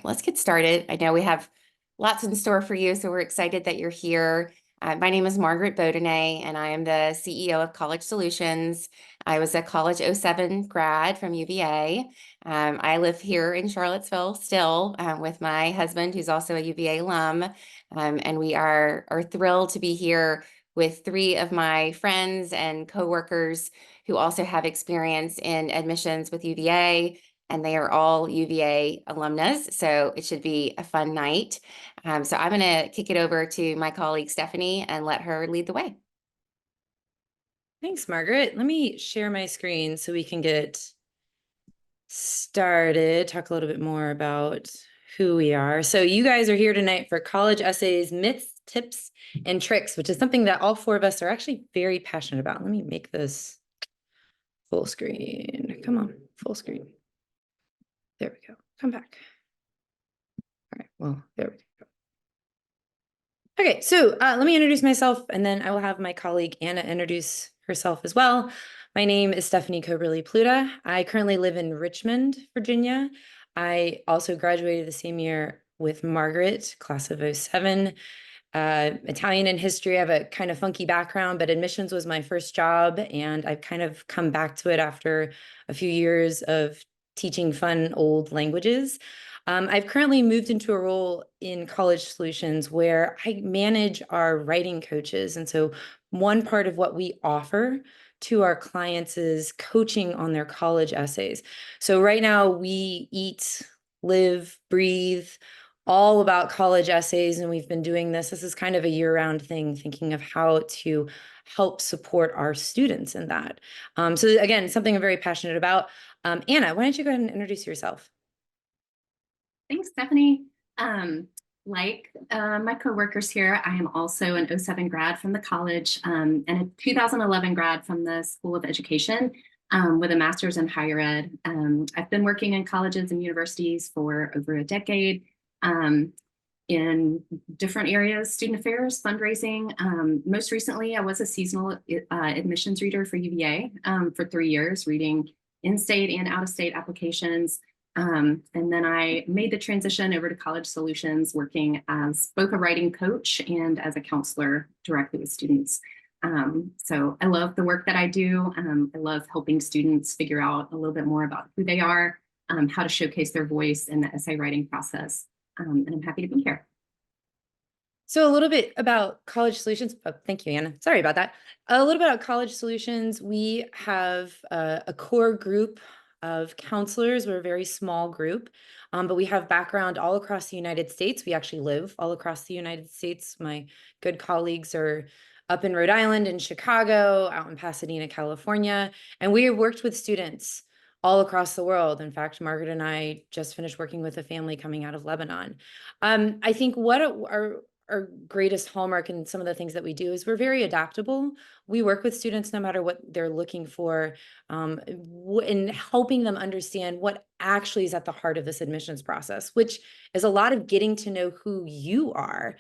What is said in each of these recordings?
let's get started. I know we have lots in store for you, so we're excited that you're here. My name is Margaret Bolton, and I am the CEO of College Solutions. I was a college '07 grad from UVA. I live here in Charlottesville still with my husband, who's also a UVA alum, and we are thrilled to be here with three of my friends and coworkers who also have experience in admissions with UVA, and they are all UVA alumnus, so it should be a fun night. So I'm going to kick it over to my colleague Stephanie and let her lead the way. Thanks, Margaret. Let me share my screen so we can get started, talk a little bit more about who we are. So you guys are here tonight for College Essays, Myths, Tips, and Tricks, which is something that all four of us are actually very passionate about. Let me make this full screen. Come on, full screen. There we go. Come back. All right, well, there we go. Okay, so let me introduce myself, and then I will have my colleague Anna introduce herself as well. My name is Stephanie Coberly-Pluta. I currently live in Richmond, Virginia. I also graduated the same year with Margaret, class of '07. Italian and history. I have a kind of funky background, but admissions was my first job, and I've kind of come back to it after a few years of teaching fun old languages. I've currently moved into a role in College Solutions where I manage our writing coaches. And so one part of what we offer to our clients is coaching on their college essays. So right now we eat, live, breathe, all about college essays, and we've been doing this. This is kind of a year-round thing, thinking of how to help support our students in that. So again, something I'm very passionate about. Anna, why don't you go ahead and introduce yourself? Thanks, Stephanie. Like my coworkers here, I am also an '07 grad from the college and a 2011 grad from the School of Education with a master's in higher ed. I've been working in colleges and universities for over a decade in different areas, student affairs, fundraising. Most recently, I was a seasonal admissions reader for UVA for 3 years, reading in-state and out-of-state applications. And then I made the transition over to College Solutions, working as both a writing coach and as a counselor directly with students. So I love the work that I do. I love helping students figure out a little bit more about who they are, how to showcase their voice in the essay writing process. And I'm happy to be here. So a little bit about College Solutions. Oh, thank you, Anna. Sorry about that. A little bit about College Solutions. We have a core group of counselors. We're a very small group, but we have background all across the United States. We actually live all across the United States. My good colleagues are up in Rhode Island and Chicago, out in Pasadena, California, and we have worked with students all across the world. In fact, Margaret and I just finished working with a family coming out of Lebanon. I think what our greatest hallmark and some of the things that we do is we're very adaptable. We work with students no matter what they're looking for, in helping them understand what actually is at the heart of this admissions process, which is a lot of getting to know who you are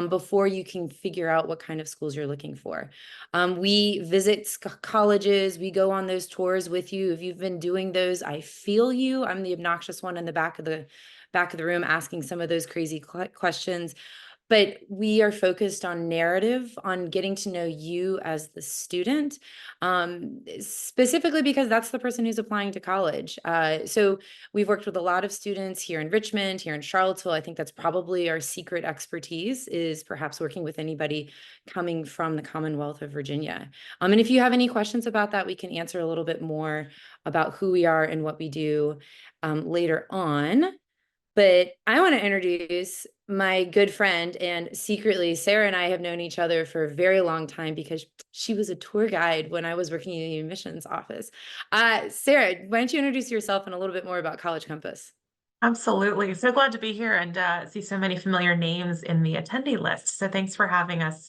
before you can figure out what kind of schools you're looking for. We visit colleges, we go on those tours with you. If you've been doing those, I feel you. I'm the obnoxious one in the back of the room asking some of those crazy questions. But we are focused on narrative, on getting to know you as the student, specifically because that's the person who's applying to college. So we've worked with a lot of students here in Richmond, here in Charlottesville. I think that's probably our secret expertise, is perhaps working with anybody coming from the Commonwealth of Virginia. And if you have any questions about that, we can answer a little bit more about who we are and what we do later on. But I want to introduce my good friend, and secretly, Sarah and I have known each other for a very long time because she was a tour guide when I was working in the admissions office. Sarah, why don't you introduce yourself and a little bit more about College Compass? Absolutely. So glad to be here and see so many familiar names in the attendee list. So thanks for having us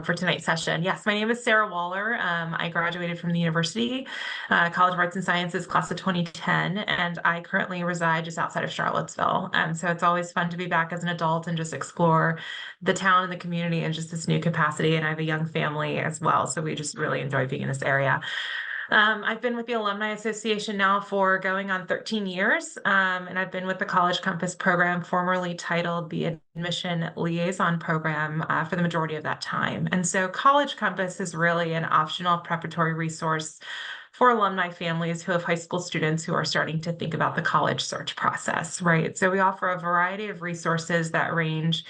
for tonight's session. Yes, my name is Sarah Waller. I graduated from the University College of Arts and Sciences class of 2010, and I currently reside just outside of Charlottesville. So it's always fun to be back as an adult and just explore the town and the community in just this new capacity. And I have a young family as well, so we just really enjoy being in this area. I've been with the Alumni Association now for going on 13 years, and I've been with the College Compass program, formerly titled the Admission Liaison Program, for the majority of that time. And so College Compass is really an optional preparatory resource for alumni families who have high school students who are starting to think about the college search process, right? So we offer a variety of resources that range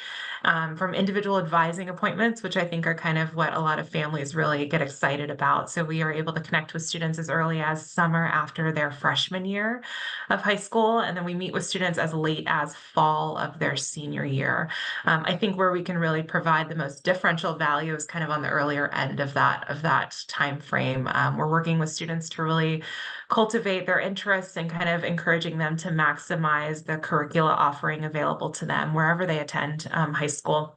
from individual advising appointments, which I think are kind of what a lot of families really get excited about. So we are able to connect with students as early as summer after their freshman year of high school, and then we meet with students as late as fall of their senior year. I think where we can really provide the most differential value is kind of on the earlier end of that time frame. We're working with students to really cultivate their interests and kind of encouraging them to maximize the curricula offering available to them wherever they attend high school.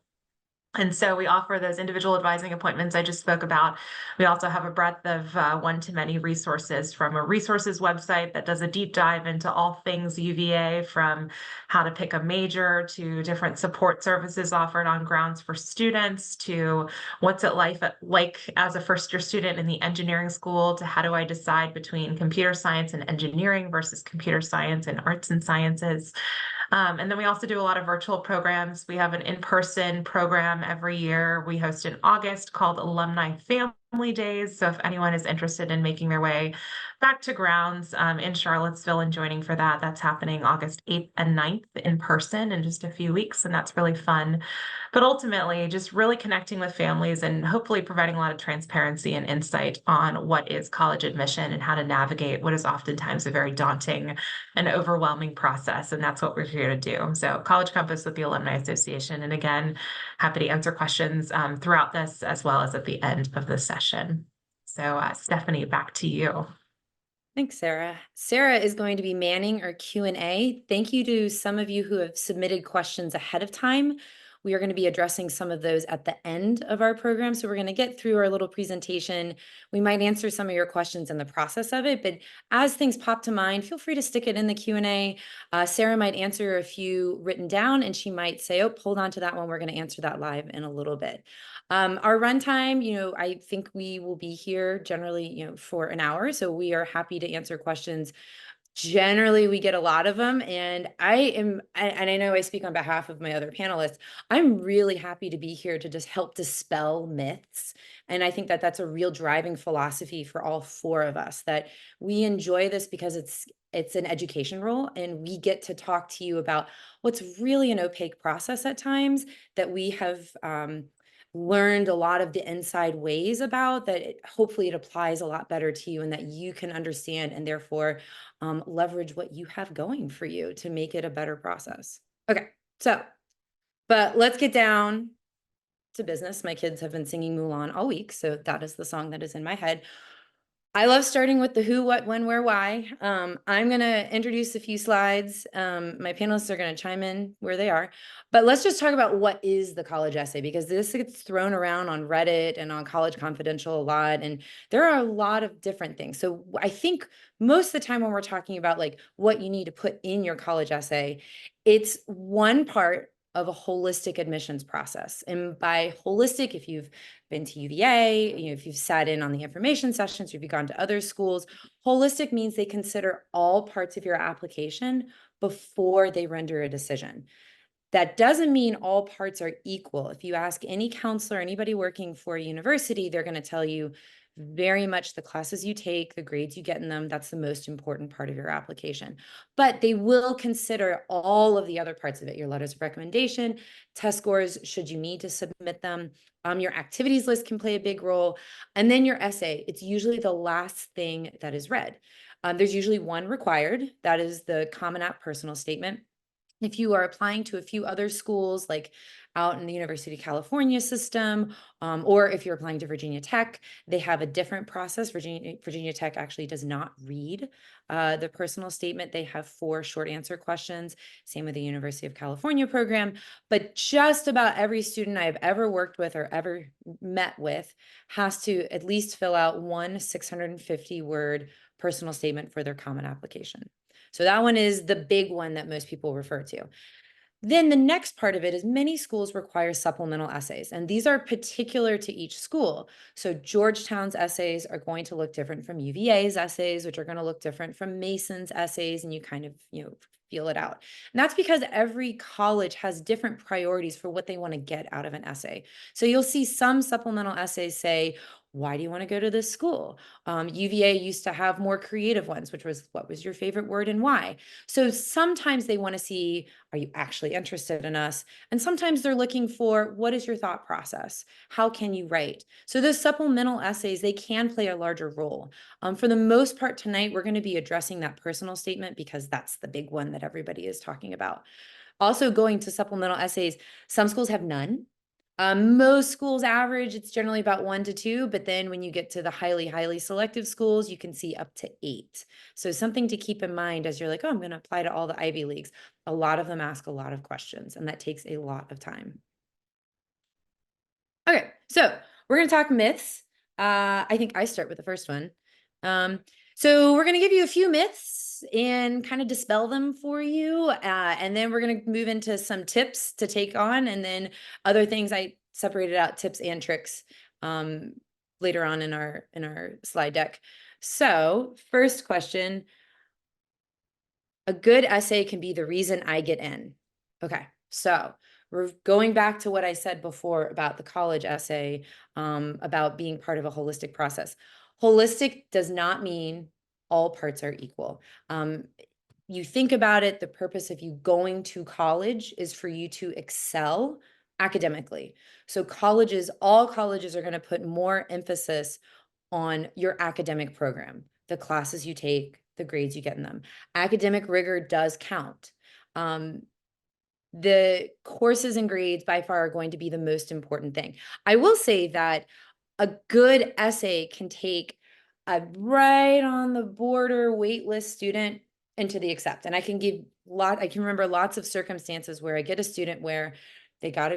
And so we offer those individual advising appointments I just spoke about. We also have a breadth of one-to-many resources, from a resources website that does a deep dive into all things UVA, from how to pick a major to different support services offered on grounds for students, to what's it like as a first-year student in the engineering school, to how do I decide between computer science and engineering versus computer science and arts and sciences. And then we also do a lot of virtual programs. We have an in-person program every year. We host in August called Alumni Family Days. So if anyone is interested in making their way back to grounds in Charlottesville and joining for that, that's happening August 8th and 9th in person in just a few weeks. And that's really fun. But ultimately, just really connecting with families and hopefully providing a lot of transparency and insight on what is college admission and how to navigate what is oftentimes a very daunting and overwhelming process. And that's what we're here to do. So College Compass with the Alumni Association. And again, happy to answer questions throughout this as well as at the end of the session. So Stephanie, back to you. Thanks, Sarah. Sarah is going to be manning our Q&A. Thank you to some of you who have submitted questions ahead of time. We are going to be addressing some of those at the end of our program. So we're going to get through our little presentation. We might answer some of your questions in the process of it, but as things pop to mind, feel free to stick it in the Q&A. Sarah might answer a few written down, and she might say, oh, hold on to that one. We're going to answer that live in a little bit. Our runtime, I think we will be here generally, for an hour. So we are happy to answer questions. Generally, we get a lot of them, and and I know I speak on behalf of my other panelists, I'm really happy to be here to just help dispel myths. And I think that that's a real driving philosophy for all four of us, that we enjoy this because it's an education role, and we get to talk to you about what's really an opaque process at times that we have learned a lot of the inside ways about, that hopefully it applies a lot better to you and that you can understand and therefore leverage what you have going for you to make it a better process. Okay, but let's get down to business. My kids have been singing Mulan all week, so that is the song that is in my head. I love starting with the who, what, when, where, why. I'm going to introduce a few slides. My panelists are going to chime in where they are. But let's just talk about what is the college essay, because this gets thrown around on Reddit and on College Confidential a lot. And there are a lot of different things. So I think most of the time when we're talking about like what you need to put in your college essay, it's one part of a holistic admissions process. And by holistic, if you've been to UVA, if you've sat in on the information sessions, or if you've gone to other schools, holistic means they consider all parts of your application before they render a decision. That doesn't mean all parts are equal. If you ask any counselor, anybody working for a university, they're going to tell you very much the classes you take, the grades you get in them, that's the most important part of your application. But they will consider all of the other parts of it, your letters of recommendation, test scores, should you need to submit them. Your activities list can play a big role. And then your essay, it's usually the last thing that is read. There's usually one required, that is the Common App personal statement. If you are applying to a few other schools, like out in the University of California system, or if you're applying to Virginia Tech, they have a different process. Virginia Tech actually does not read the personal statement. They have 4 short answer questions, same with the University of California program. But just about every student I've ever worked with or ever met with has to at least fill out one 650-word personal statement for their common application. So that one is the big one that most people refer to. Then the next part of it is many schools require supplemental essays, and these are particular to each school. So Georgetown's essays are going to look different from UVA's essays, which are going to look different from Mason's essays, and you kind of, feel it out. And that's because every college has different priorities for what they want to get out of an essay. So you'll see some supplemental essays say, why do you want to go to this school? UVA used to have more creative ones, which was, what was your favorite word and why? So sometimes they want to see, are you actually interested in us? And sometimes they're looking for, what is your thought process? How can you write? So those supplemental essays, they can play a larger role. For the most part tonight, we're going to be addressing that personal statement because that's the big one that everybody is talking about. Also going to supplemental essays, some schools have none. Most schools average, it's generally about 1 to 2, but then when you get to the highly selective schools, you can see up to 8. So something to keep in mind as you're like, oh, I'm going to apply to all the Ivy Leagues. A lot of them ask a lot of questions, and that takes a lot of time. Okay, so we're going to talk myths. I think I start with the first one. So we're going to give you a few myths and kind of dispel them for you. And then we're going to move into some tips to take on, and then other things. I separated out tips and tricks later on in our slide deck. So first question, a good essay can be the reason I get in. Okay, so we're going back to what I said before about the college essay, about being part of a holistic process. Holistic does not mean all parts are equal. You think about it, the purpose of you going to college is for you to excel academically. So all colleges are going to put more emphasis on your academic program, the classes you take, the grades you get in them. Academic rigor does count. The courses and grades by far are going to be the most important thing. I will say that a good essay can take a right on the border waitlist student into the accept. And I can remember lots of circumstances where I get a student where they've got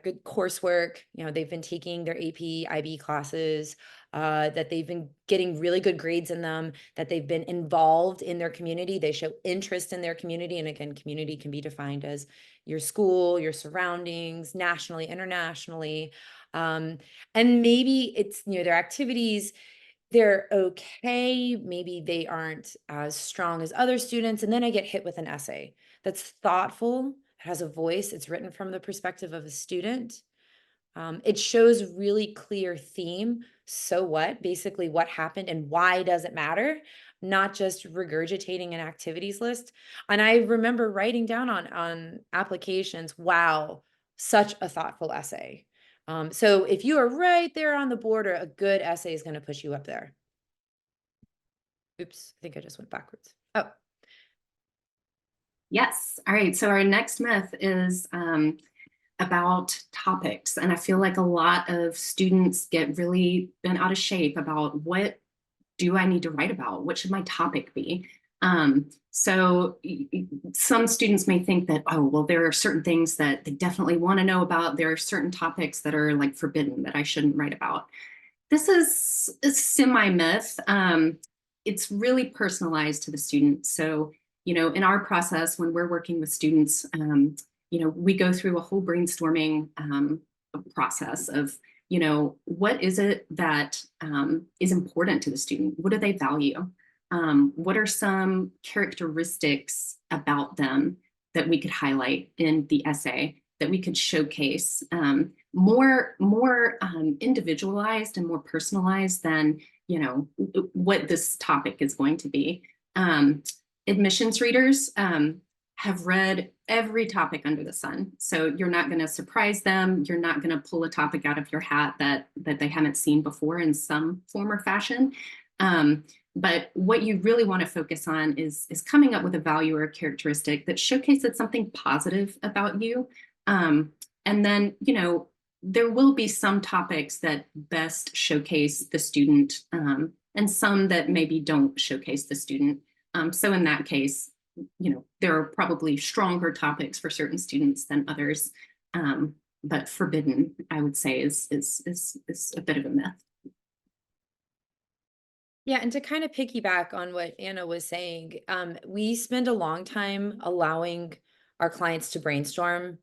good coursework, they've been taking their AP, IB classes, that they've been getting really good grades in them, that they've been involved in their community, they show interest in their community. And again, community can be defined as your school, your surroundings, nationally, internationally. And maybe it's, their activities, they're okay. Maybe they aren't as strong as other students. And then I get hit with an essay that's thoughtful, has a voice, it's written from the perspective of a student. It shows really clear theme. So what? Basically, what happened and why does it matter? Not just regurgitating an activities list. And I remember writing down on applications, wow, such a thoughtful essay. So if you are right there on the border, a good essay is going to push you up there. Oops, I think I just went backwards. Oh. Yes. All right. So our next myth is about topics. And I feel like a lot of students get really bent out of shape about, what do I need to write about? What should my topic be? So some students may think that, oh, well, there are certain things that they definitely want to know about. There are certain topics that are like forbidden that I shouldn't write about. This is a semi-myth. It's really personalized to the student. So, in our process, when we're working with students, we go through a whole brainstorming process of, what is it that is important to the student? What do they value? What are some characteristics about them that we could highlight in the essay, that we could showcase, more individualized and more personalized than, what this topic is going to be. Admissions readers have read every topic under the sun. So you're not going to surprise them. You're not going to pull a topic out of your hat that they haven't seen before in some form or fashion. But what you really want to focus on is coming up with a value or a characteristic that showcases something positive about you. And then, there will be some topics that best showcase the student, and some that maybe don't showcase the student. So in that case, there are probably stronger topics for certain students than others, but forbidden, I would say, is a bit of a myth. Yeah, and to kind of piggyback on what Anna was saying, we spend a long time allowing our clients to brainstorm,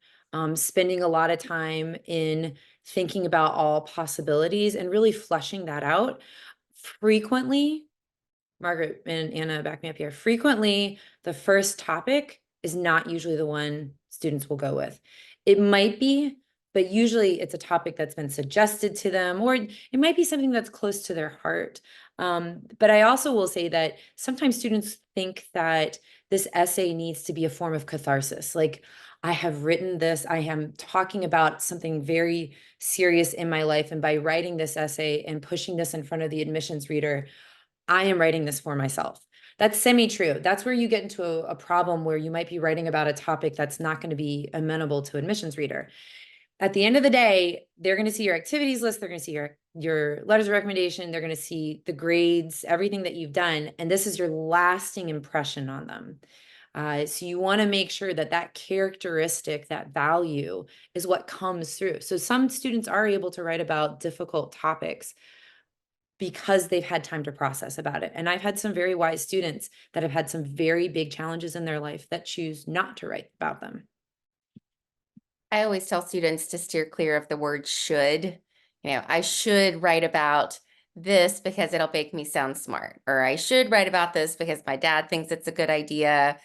spending a lot of time in thinking about all possibilities and really fleshing that out. Frequently, Margaret and Anna, back me up here. Frequently, the first topic is not usually the one students will go with. It might be, but usually it's a topic that's been suggested to them, or it might be something that's close to their heart. But I also will say that sometimes students think that this essay needs to be a form of catharsis. Like, I have written this, I am talking about something very serious in my life, and by writing this essay and pushing this in front of the admissions reader, I am writing this for myself. That's semi-true. That's where you get into a problem where you might be writing about a topic that's not going to be amenable to admissions reader. At the end of the day, they're going to see your activities list, they're going to see your letters of recommendation, they're going to see the grades, everything that you've done, and this is your lasting impression on them. So you want to make sure that that characteristic, that value is what comes through. So some students are able to write about difficult topics because they've had time to process about it. And I've had some very wise students that have had some very big challenges in their life that choose not to write about them. I always tell students to steer clear of the word should. I should write about this because it'll make me sound smart, or I should write about this because my dad thinks it's a good idea.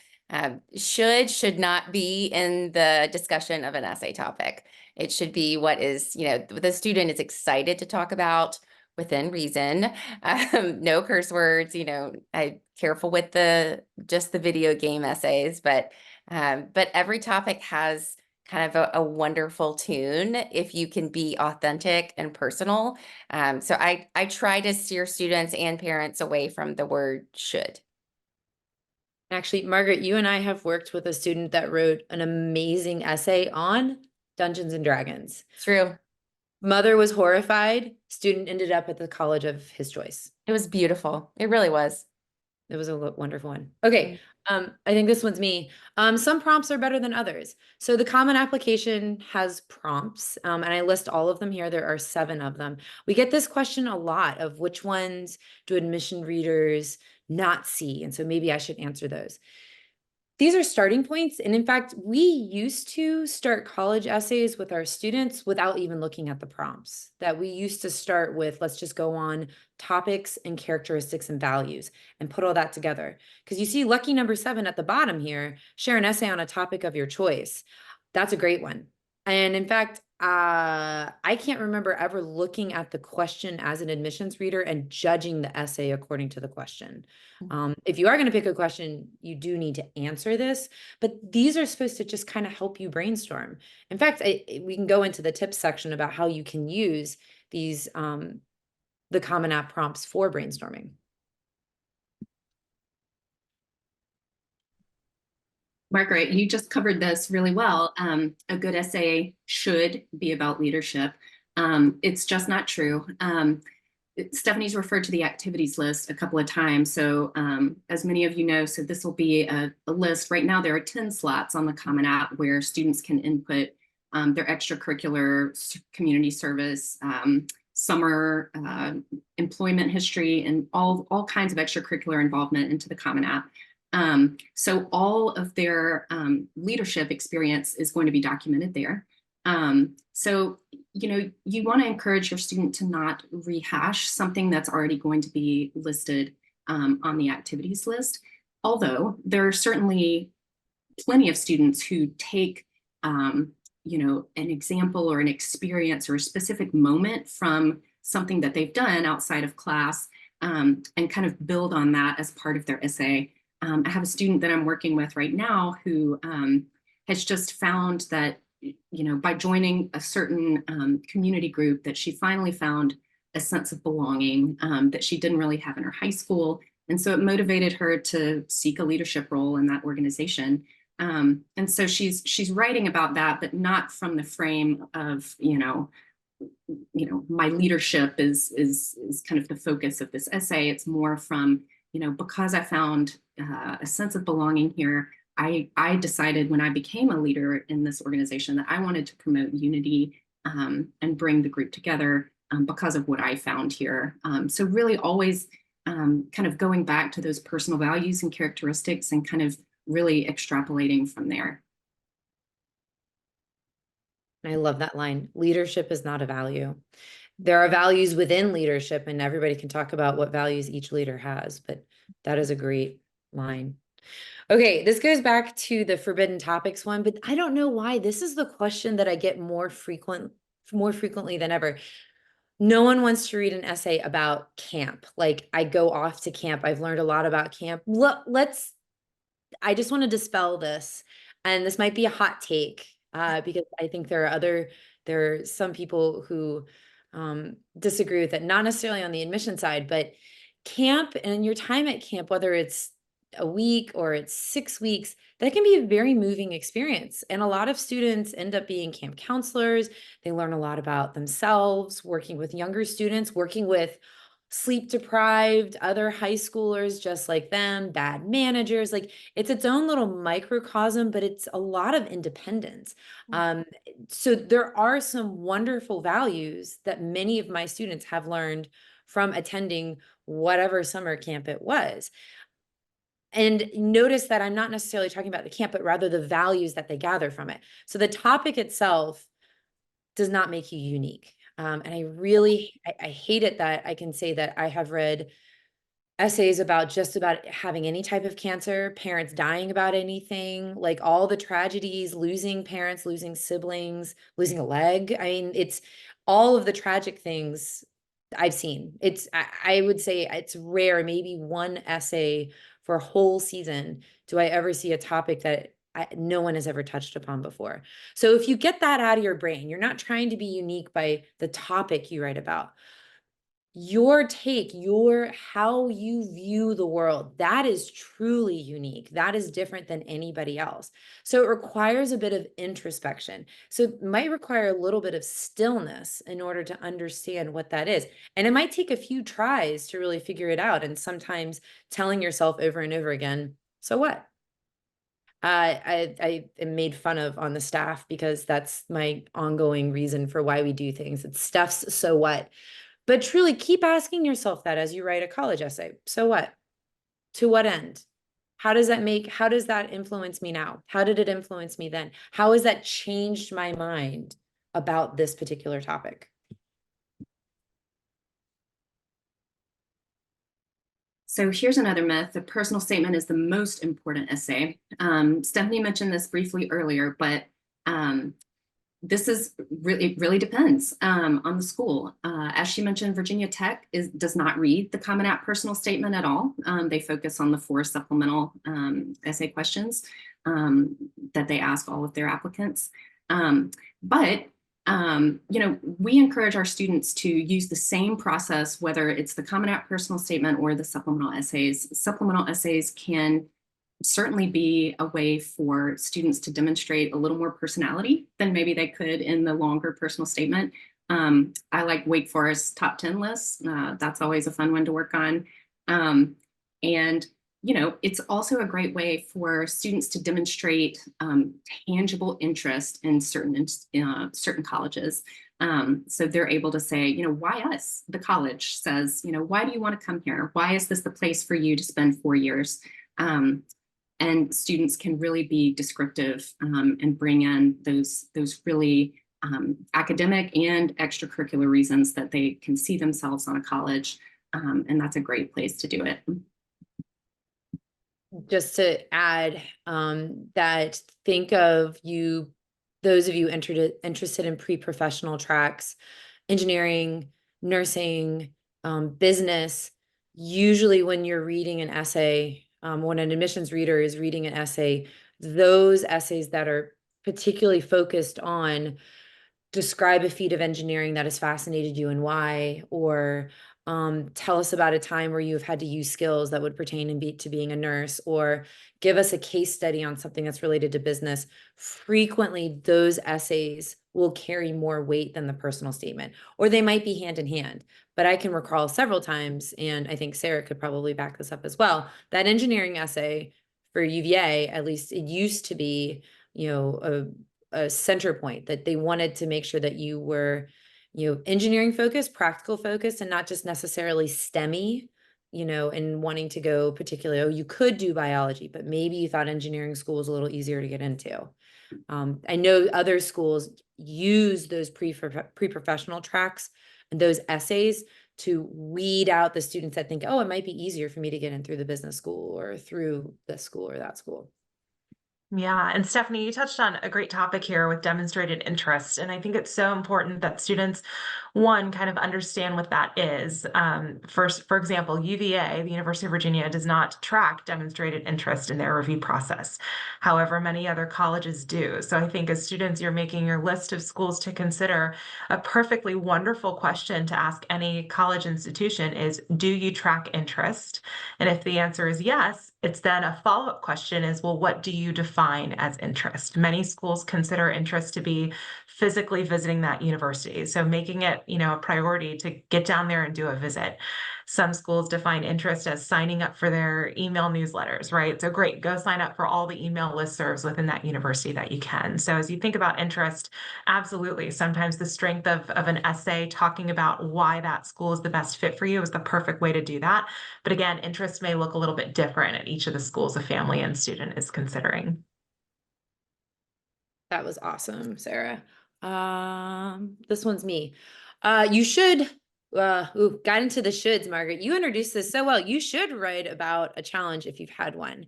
Should not be in the discussion of an essay topic. It should be what is, the student is excited to talk about within reason. No curse words, I'm careful with just the video game essays, but every topic has kind of a wonderful tune if you can be authentic and personal. So I try to steer students and parents away from the word should. Actually, Margaret, you and I have worked with a student that wrote an amazing essay on Dungeons and Dragons. True. Mother was horrified. Student ended up at the college of his choice. It was beautiful. It really was. It was a wonderful one. Okay. I think this one's me. Some prompts are better than others. So the common application has prompts, and I list all of them here. There are 7 of them. We get this question a lot of which ones do admission readers not see? And so maybe I should answer those. These are starting points. And in fact, we used to start college essays with our students without even looking at the prompts. That we used to start with, let's just go on topics and characteristics and values and put all that together. Because you see lucky number 7 at the bottom here, share an essay on a topic of your choice. That's a great one. And in fact, I can't remember ever looking at the question as an admissions reader and judging the essay according to the question. If you are going to pick a question, you do need to answer this, but these are supposed to just kind of help you brainstorm. In fact, we can go into the tips section about how you can use these, the Common App prompts for brainstorming. Margaret, you just covered this really well. A good essay should be about leadership. It's just not true. Stephanie's referred to the activities list a couple of times. So as many of you know, so this will be a list. Right now, there are 10 slots on the Common App where students can input their extracurricular, community service, summer employment history, and all kinds of extracurricular involvement into the Common App. So all of their leadership experience is going to be documented there. So, you want to encourage your student to not rehash something that's already going to be listed on the activities list. Although there are certainly plenty of students who take, an example or an experience or a specific moment from something that they've done outside of class and kind of build on that as part of their essay. I have a student that I'm working with right now who has just found that, by joining a certain community group, that she finally found a sense of belonging that she didn't really have in her high school. And so it motivated her to seek a leadership role in that organization. And so she's writing about that, but not from the frame of, my leadership is kind of the focus of this essay. It's more from, because I found a sense of belonging here, I decided when I became a leader in this organization that I wanted to promote unity and bring the group together because of what I found here. So really always kind of going back to those personal values and characteristics and kind of really extrapolating from there. And I love that line. Leadership is not a value. There are values within leadership, and everybody can talk about what values each leader has, but that is a great line. Okay, this goes back to the forbidden topics one, but I don't know why. This is the question that I get more frequently than ever. No one wants to read an essay about camp. Like, I go off to camp. I've learned a lot about camp. I just want to dispel this, and this might be a hot take, because I think there are some people who disagree with it, not necessarily on the admission side, but camp and your time at camp, whether it's a week or it's 6 weeks, that can be a very moving experience. And a lot of students end up being camp counselors. They learn a lot about themselves, working with younger students, working with sleep deprived other high schoolers just like them, bad managers. Like, it's its own little microcosm, but it's a lot of independence. So there are some wonderful values that many of my students have learned from attending whatever summer camp it was. And notice that I'm not necessarily talking about the camp, but rather the values that they gather from it. So the topic itself does not make you unique. And I hate it that I can say that I have read essays about just about having any type of cancer, parents dying about anything, like all the tragedies, losing parents, losing siblings, losing a leg. I mean, it's all of the tragic things I've seen. I would say it's rare, maybe one essay for a whole season do I ever see a topic that no one has ever touched upon before. So if you get that out of your brain, you're not trying to be unique by the topic you write about. Your take, how you view the world, that is truly unique. That is different than anybody else. So it requires a bit of introspection. So it might require a little bit of stillness in order to understand what that is. And it might take a few tries to really figure it out. And sometimes telling yourself over and over again, so what? I am made fun of on the staff because that's my ongoing reason for why we do things. It's stuff's so what. But truly keep asking yourself that as you write a college essay. So what? To what end? How does that influence me now? How did it influence me then? How has that changed my mind about this particular topic? So here's another myth. The personal statement is the most important essay. Stephanie mentioned this briefly earlier, but this really depends on the school. As she mentioned, Virginia Tech does not read the Common App personal statement at all. They focus on the 4 supplemental essay questions that they ask all of their applicants. But we encourage our students to use the same process, whether it's the Common App personal statement or the supplemental essays. Supplemental essays can certainly be a way for students to demonstrate a little more personality than maybe they could in the longer personal statement. I like Wake Forest's top 10 lists. That's always a fun one to work on. And it's also a great way for students to demonstrate tangible interest in certain colleges. So they're able to say, why us? The college says, why do you want to come here? Why is this the place for you to spend 4 years? And students can really be descriptive and bring in those really academic and extracurricular reasons that they can see themselves on a college. And that's a great place to do it. Just to add that, think of those of you interested in pre-professional tracks, engineering, nursing, business. Usually when you're reading an essay, when an admissions reader is reading an essay, those essays that are particularly focused on describe a feat of engineering that has fascinated you and why, or tell us about a time where you've had to use skills that would pertain to being a nurse, or give us a case study on something that's related to business. Frequently, those essays will carry more weight than the personal statement, or they might be hand in hand. But I can recall several times, and I think Sarah could probably back this up as well, that engineering essay for UVA, at least it used to be, a center point, that they wanted to make sure that you were, engineering focused, practical focused, and not just necessarily STEMmy, and wanting to go particularly, you could do biology, but maybe you thought engineering school was a little easier to get into. I know other schools use those pre-professional tracks and those essays to weed out the students that think, oh, it might be easier for me to get in through the business school or through this school or that school. Yeah, and Stephanie, you touched on a great topic here with demonstrated interest. And I think it's so important that students, one, kind of understand what that is. First, for example, UVA, the University of Virginia, does not track demonstrated interest in their review process. However, many other colleges do. So I think as students, you're making your list of schools to consider. A perfectly wonderful question to ask any college institution is, do you track interest? And if the answer is yes, it's then a follow-up question is, well, what do you define as interest? Many schools consider interest to be physically visiting that university. So making it, a priority to get down there and do a visit. Some schools define interest as signing up for their email newsletters, right? So great, go sign up for all the email listservs within that university that you can. So as you think about interest, absolutely, sometimes the strength of an essay talking about why that school is the best fit for you is the perfect way to do that. But again, interest may look a little bit different at each of the schools a family and student is considering. That was awesome, Sarah. This one's me. You should, got into the shoulds, Margaret. You introduced this so well. You should write about a challenge if you've had one.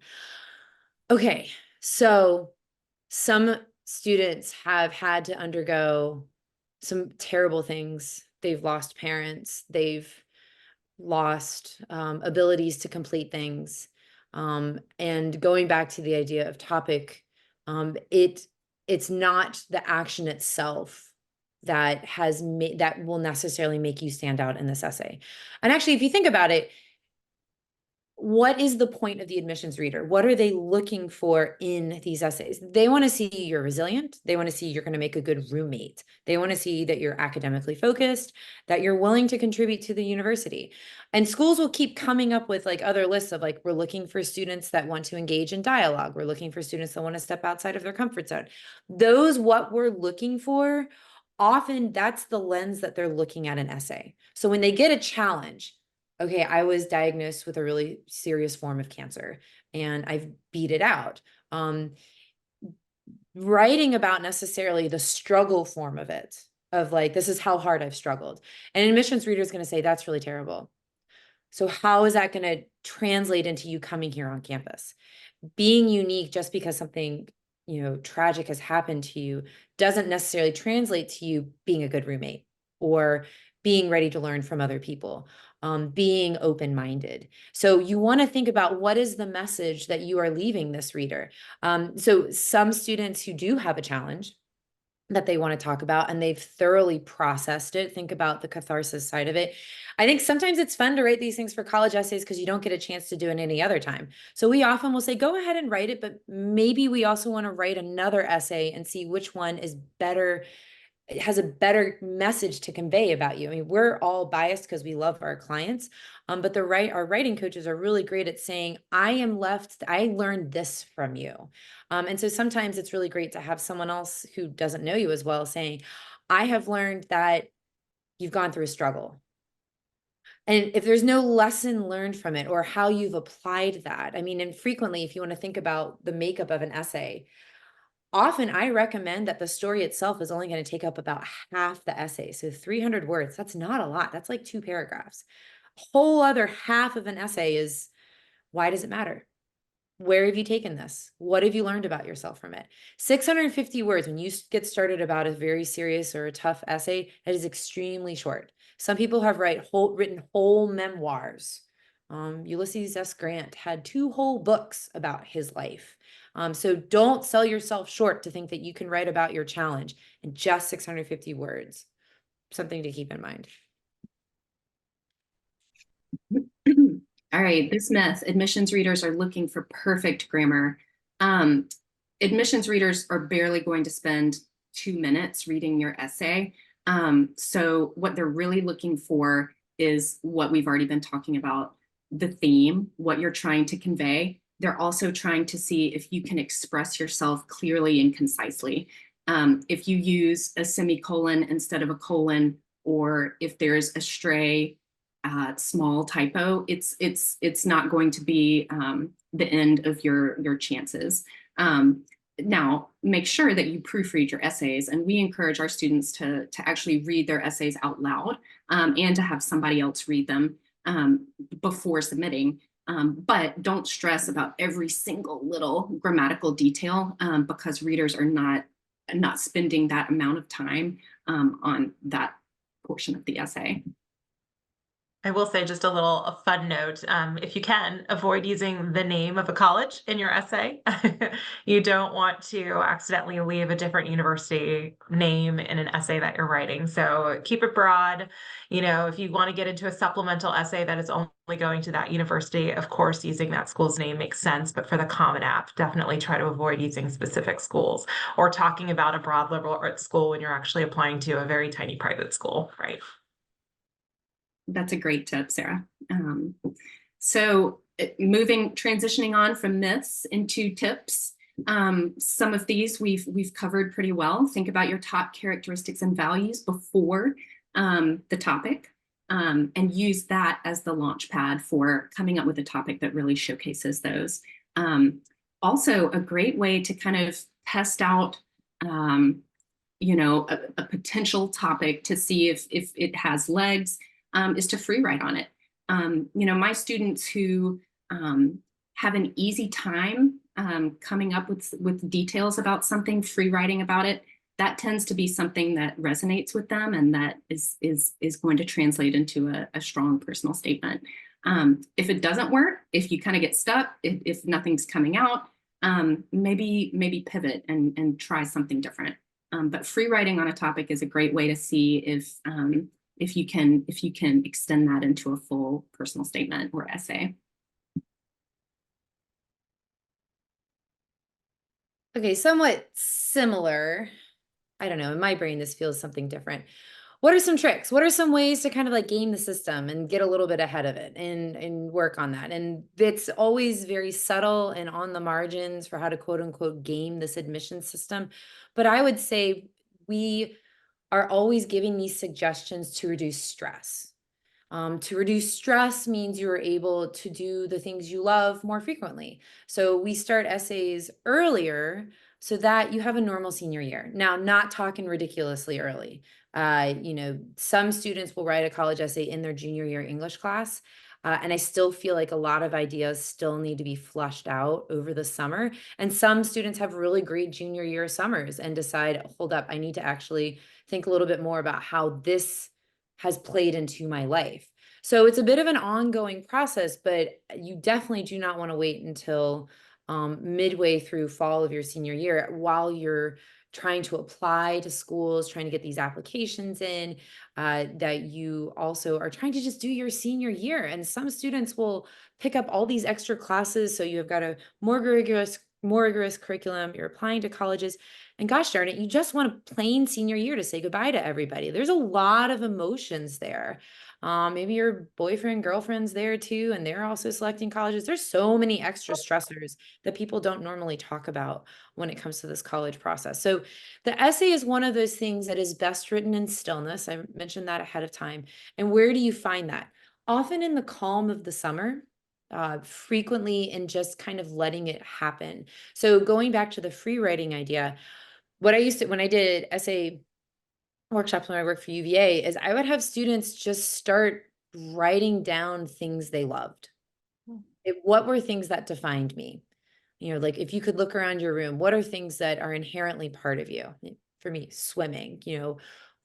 Okay, so some students have had to undergo some terrible things. They've lost parents. They've lost abilities to complete things. And going back to the idea of topic, it's not the action itself that that will necessarily make you stand out in this essay. And actually, if you think about it, what is the point of the admissions reader? What are they looking for in these essays? They want to see you're resilient. They want to see you're going to make a good roommate. They want to see that you're academically focused, that you're willing to contribute to the university. And schools will keep coming up with like other lists of like, we're looking for students that want to engage in dialogue. We're looking for students that want to step outside of their comfort zone. What we're looking for, often that's the lens that they're looking at an essay. So when they get a challenge, okay, I was diagnosed with a really serious form of cancer and I've beat it out. Writing about necessarily the struggle form of it, of like, this is how hard I've struggled. And an admissions reader is going to say, that's really terrible. So how is that going to translate into you coming here on campus? Being unique just because something, tragic has happened to you doesn't necessarily translate to you being a good roommate or being ready to learn from other people. Being open-minded. So you want to think about what is the message that you are leaving this reader. So some students who do have a challenge that they want to talk about and they've thoroughly processed it, think about the catharsis side of it. I think sometimes it's fun to write these things for college essays because you don't get a chance to do it any other time. So we often will say, go ahead and write it, but maybe we also want to write another essay and see which one is better. It has a better message to convey about you. I mean, we're all biased because we love our clients, but our writing coaches are really great at saying, I learned this from you. And so sometimes it's really great to have someone else who doesn't know you as well saying, I have learned that you've gone through a struggle. And if there's no lesson learned from it or how you've applied that, I mean, and frequently, if you want to think about the makeup of an essay, often I recommend that the story itself is only going to take up about half the essay. So 300 words, that's not a lot. That's like 2 paragraphs. A whole other half of an essay is, why does it matter? Where have you taken this? What have you learned about yourself from it? 650 words, when you get started about a very serious or a tough essay, that is extremely short. Some people have written whole memoirs. Ulysses S. Grant had 2 whole books about his life. So don't sell yourself short to think that you can write about your challenge in just 650 words. Something to keep in mind. All right, this myth, admissions readers are looking for perfect grammar. Admissions readers are barely going to spend 2 minutes reading your essay. So what they're really looking for is what we've already been talking about, the theme, what you're trying to convey. They're also trying to see if you can express yourself clearly and concisely. If you use a semicolon instead of a colon, or if there's a stray small typo, it's not going to be the end of your chances. Now, make sure that you proofread your essays, and we encourage our students to actually read their essays out loud, and to have somebody else read them before submitting. But don't stress about every single little grammatical detail, because readers are not spending that amount of time on that portion of the essay. I will say just a fun note. If you can, avoid using the name of a college in your essay. You don't want to accidentally leave a different university name in an essay that you're writing. So keep it broad. You know, if you want to get into a supplemental essay that is only going to that university, of course, using that school's name makes sense. But for the Common App, definitely try to avoid using specific schools or talking about a broad liberal arts school when you're actually applying to a very tiny private school, right? That's a great tip, Sarah. So transitioning on from myths into tips. Some of these we've covered pretty well. Think about your top characteristics and values before the topic, and use that as the launch pad for coming up with a topic that really showcases those. Also, a great way to kind of test out a potential topic to see if it has legs, is to free write on it. My students who have an easy time coming up with details about something, free writing about it, that tends to be something that resonates with them, and that is going to translate into a strong personal statement. If it doesn't work, if you kind of get stuck, if nothing's coming out, maybe pivot and try something different. But free writing on a topic is a great way to see if you can extend that into a full personal statement or essay. Okay, somewhat similar. I don't know, in my brain, this feels something different. What are some tricks? What are some ways to kind of like game the system and get a little bit ahead of it and work on that? And it's always very subtle and on the margins for how to quote unquote game this admission system. But I would say we are always giving these suggestions to reduce stress. To reduce stress means you're able to do the things you love more frequently. So we start essays earlier so that you have a normal senior year. Now, not talking ridiculously early. Some students will write a college essay in their junior year English class. And I still feel like a lot of ideas still need to be flushed out over the summer. And some students have really great junior year summers and decide, hold up, I need to actually think a little bit more about how this has played into my life. So it's a bit of an ongoing process, but you definitely do not want to wait until midway through fall of your senior year while you're trying to apply to schools, trying to get these applications in, that you also are trying to just do your senior year. And some students will pick up all these extra classes. So you've got a more rigorous curriculum, you're applying to colleges, and gosh darn it, you just want a plain senior year to say goodbye to everybody. There's a lot of emotions there. Maybe your boyfriend, girlfriend's there too, and they're also selecting colleges. There's so many extra stressors that people don't normally talk about when it comes to this college process. So the essay is one of those things that is best written in stillness. I mentioned that ahead of time. And where do you find that? Often in the calm of the summer, frequently in just kind of letting it happen. So going back to the free writing idea, what I used to, when I did essay workshops when I worked for UVA, is I would have students just start writing down things they loved. What were things that defined me? Like if you could look around your room, what are things that are inherently part of you? For me, swimming,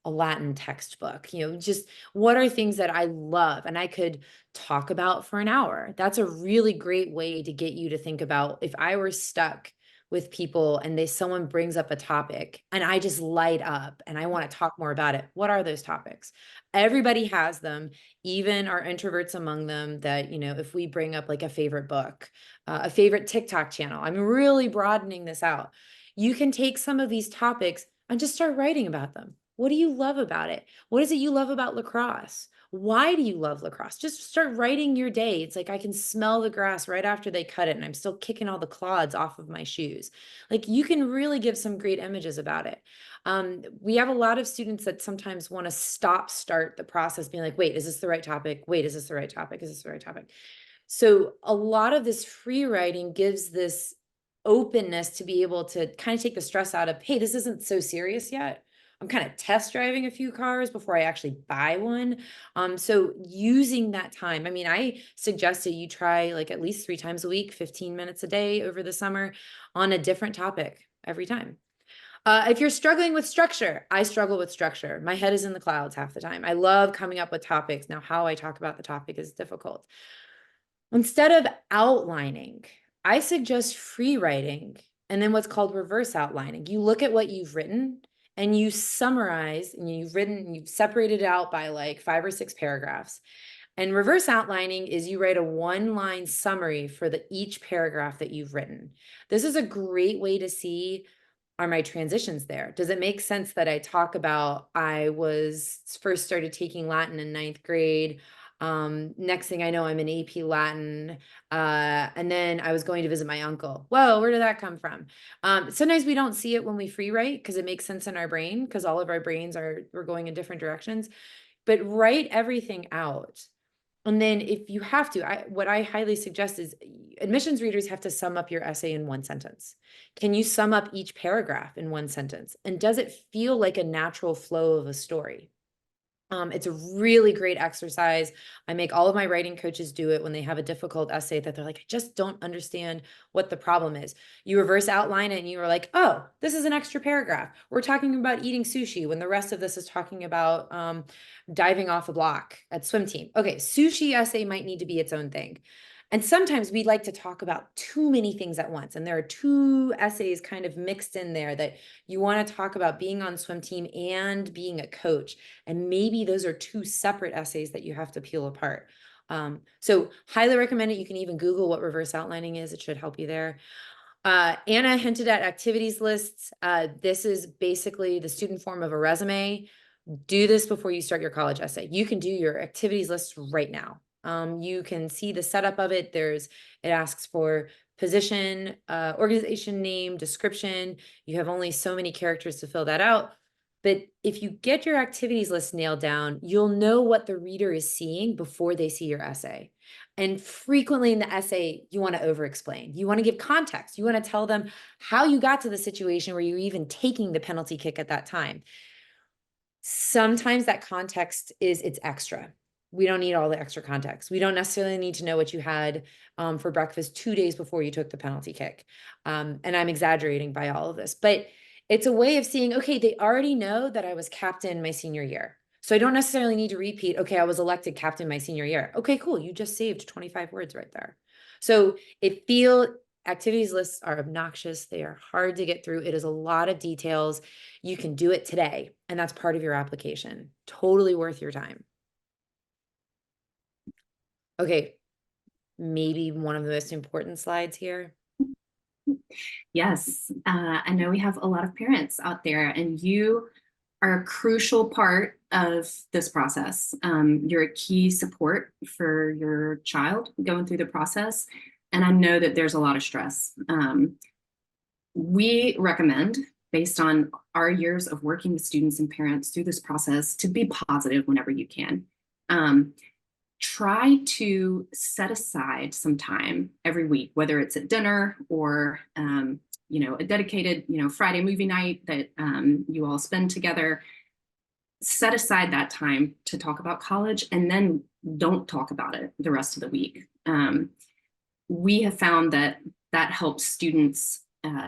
a Latin textbook, just what are things that I love and I could talk about for an hour. That's a really great way to get you to think about, if I were stuck with people and someone brings up a topic and I just light up and I want to talk more about it, what are those topics? Everybody has them, even our introverts among them, that, if we bring up like a favorite book, a favorite TikTok channel, I'm really broadening this out. You can take some of these topics and just start writing about them. What do you love about it? What is it you love about lacrosse? Why do you love lacrosse? Just start writing your day. It's like I can smell the grass right after they cut it and I'm still kicking all the clods off of my shoes. Like you can really give some great images about it. We have a lot of students that sometimes want to start the process being like, wait, is this the right topic? Wait, is this the right topic? Is this the right topic? So a lot of this free writing gives this openness to be able to kind of take the stress out of, hey, this isn't so serious yet. I'm kind of test driving a few cars before I actually buy one. So using that time, I mean, I suggested you try like at least 3 times a week, 15 minutes a day over the summer on a different topic every time. If you're struggling with structure, I struggle with structure. My head is in the clouds half the time. I love coming up with topics. Now, how I talk about the topic is difficult. Instead of outlining, I suggest free writing and then what's called reverse outlining. You look at what you've written and you summarize, and you've separated it out by like 5 or 6 paragraphs. And reverse outlining is you write a 1-line summary for each paragraph that you've written. This is a great way to see, are my transitions there? Does it make sense that I talk about, I was first started taking Latin in 9th grade. Next thing I know, I'm in AP Latin. And then I was going to visit my uncle. Whoa, where did that come from? Sometimes we don't see it when we free write because it makes sense in our brain because all of our brains we're going in different directions, but write everything out. And then if you have to, what I highly suggest is admissions readers have to sum up your essay in 1 sentence. Can you sum up each paragraph in 1 sentence? And does it feel like a natural flow of a story? It's a really great exercise. I make all of my writing coaches do it when they have a difficult essay that they're like, I just don't understand what the problem is. You reverse outline it and you are like, oh, this is an extra paragraph. We're talking about eating sushi when the rest of this is talking about diving off a block at swim team. Okay, sushi essay might need to be its own thing. And sometimes we like to talk about too many things at once. And there are 2 essays kind of mixed in there that you want to talk about being on swim team and being a coach. And maybe those are 2 separate essays that you have to peel apart. So highly recommend it. You can even Google what reverse outlining is. It should help you there. Anna hinted at activities lists. This is basically the student form of a resume. Do this before you start your college essay. You can do your activities list right now. You can see the setup of it. It asks for position, organization name, description. You have only so many characters to fill that out. But if you get your activities list nailed down, you'll know what the reader is seeing before they see your essay. And frequently in the essay, you want to over-explain. You want to give context. You want to tell them how you got to the situation where you're even taking the penalty kick at that time. Sometimes that context it's extra. We don't need all the extra context. We don't necessarily need to know what you had for breakfast 2 days before you took the penalty kick. And I'm exaggerating by all of this, but it's a way of seeing, okay, they already know that I was captain my senior year. So I don't necessarily need to repeat, okay, I was elected captain my senior year. Okay, cool. You just saved 25 words right there. So activities lists are obnoxious. They are hard to get through. It is a lot of details. You can do it today, and that's part of your application. Totally worth your time. Okay, maybe one of the most important slides here. Yes, I know we have a lot of parents out there, and you are a crucial part of this process. You're a key support for your child going through the process, and I know that there's a lot of stress. We recommend, based on our years of working with students and parents through this process, to be positive whenever you can. Try to set aside some time every week, whether it's at dinner or a dedicated Friday movie night that you all spend together. Set aside that time to talk about college, and then don't talk about it the rest of the week. We have found that helps students.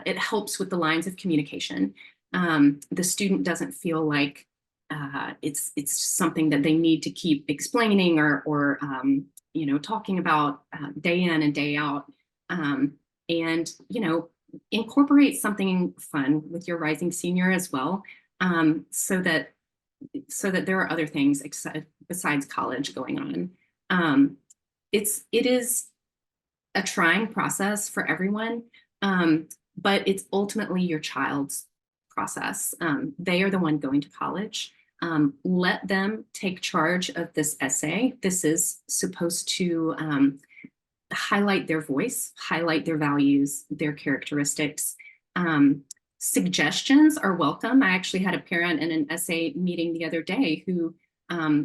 It helps with the lines of communication. The student doesn't feel like it's something that they need to keep explaining or talking about day in and day out. And incorporate something fun with your rising senior as well, so that there are other things besides college going on. It is a trying process for everyone, but it's ultimately your child's process. They are the one going to college. Let them take charge of this essay. This is supposed to highlight their voice, highlight their values, their characteristics. Suggestions are welcome. I actually had a parent in an essay meeting the other day who